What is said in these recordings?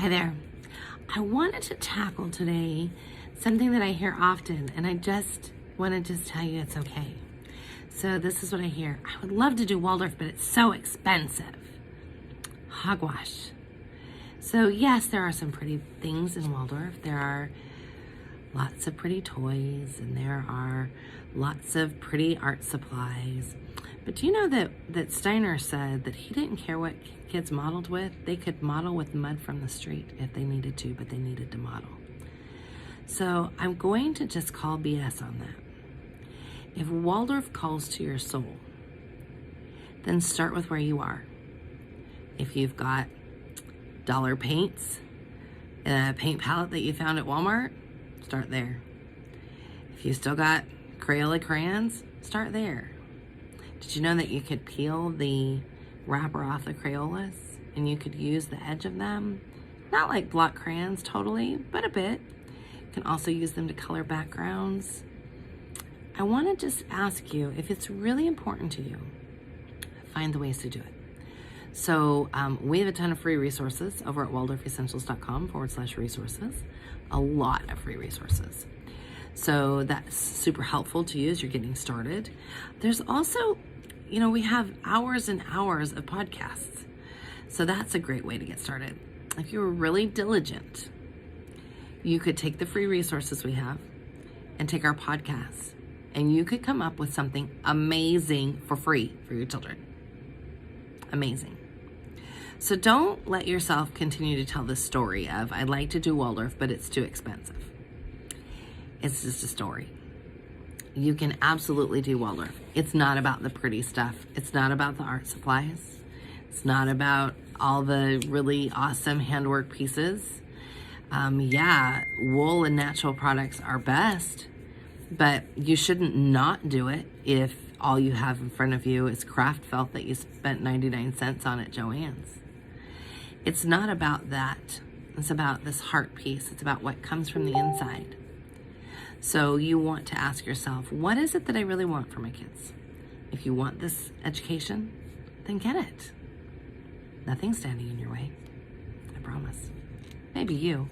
Hi there. I wanted to tackle today something that I hear often, and I just want to tell you it's okay. So this is what I hear. I would love to do Waldorf, but it's so expensive. Hogwash. So yes, there are some pretty things in Waldorf. There are lots of pretty toys, and there are lots of pretty art supplies. But do you know that Steiner said that he didn't care what kids modeled with? They could model with mud from the street if they needed to, but they needed to model. So I'm going to just call BS on that. If Waldorf calls to your soul, then start with where you are. If you've got dollar paints, a paint palette that you found at Walmart, start there. If you still got Crayola crayons, start there. Did you know that you could peel the wrapper off the Crayolas and you could use the edge of them? Not like block crayons totally, but a bit. You can also use them to color backgrounds. I want to just ask you, if it's really important to you, find the ways to do it. So we have a ton of free resources over at waldorfessentials.com/resources. A lot of free resources. So that's super helpful to you as you're getting started. There's also, we have hours and hours of podcasts. So that's a great way to get started. If you're really diligent, you could take the free resources we have and take our podcasts, and you could come up with something amazing for free for your children. Amazing. So don't let yourself continue to tell this story of, I'd like to do Waldorf, but it's too expensive. It's just a story. You can absolutely do Waldorf. It's not about the pretty stuff. It's not about the art supplies. It's not about all the really awesome handwork pieces. Wool and natural products are best, but you shouldn't not do it if all you have in front of you is craft felt that you spent 99 cents on at Joann's. It's not about that. It's about this heart piece. It's about what comes from the inside. So you want to ask yourself, what is it that I really want for my kids? If you want this education, then get it. Nothing's standing in your way. I promise. Maybe you.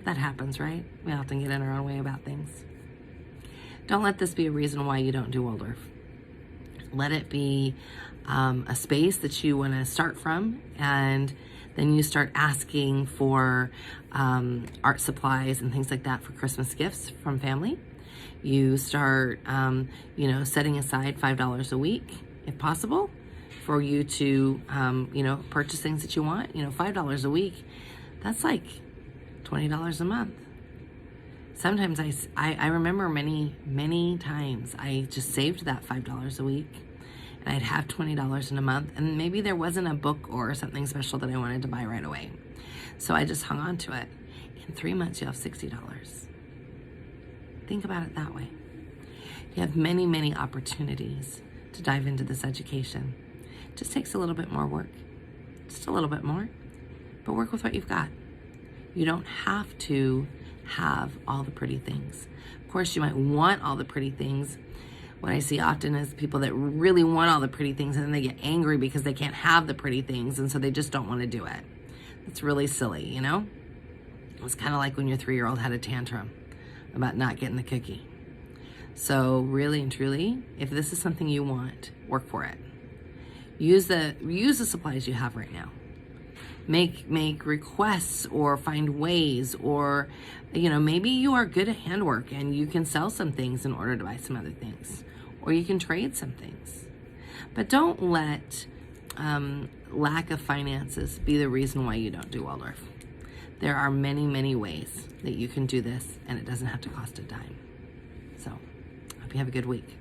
That happens, right? We often get in our own way about things. Don't let this be a reason why you don't do Waldorf. Let it be a space that you want to start from, and then you start asking for art supplies and things like that for Christmas gifts from family. You start, setting aside $5 a week, if possible, for you to, purchase things that you want. $5 a week, that's like $20 a month. Sometimes I remember many times I just saved that $5 a week, and I'd have $20 in a month, and maybe there wasn't a book or something special that I wanted to buy right away. So I just hung on to it. In 3 months, you have $60. Think about it that way. You have many opportunities to dive into this education. It just takes a little bit more work. Just a little bit more. But work with what you've got. You don't have to have all the pretty things. Of course, you might want all the pretty things. What I see often is people that really want all the pretty things, and then they get angry because they can't have the pretty things, and so they just don't want to do it. It's really silly, It's kind of like when your 3-year-old had a tantrum about not getting the cookie. So really and truly, if this is something you want, work for it. Use the supplies you have right now. Make requests or find ways, or maybe you are good at handwork and you can sell some things in order to buy some other things, or you can trade some things. But don't let lack of finances be the reason why you don't do Waldorf. There are many ways that you can do this, and it doesn't have to cost a dime. So I hope you have a good week.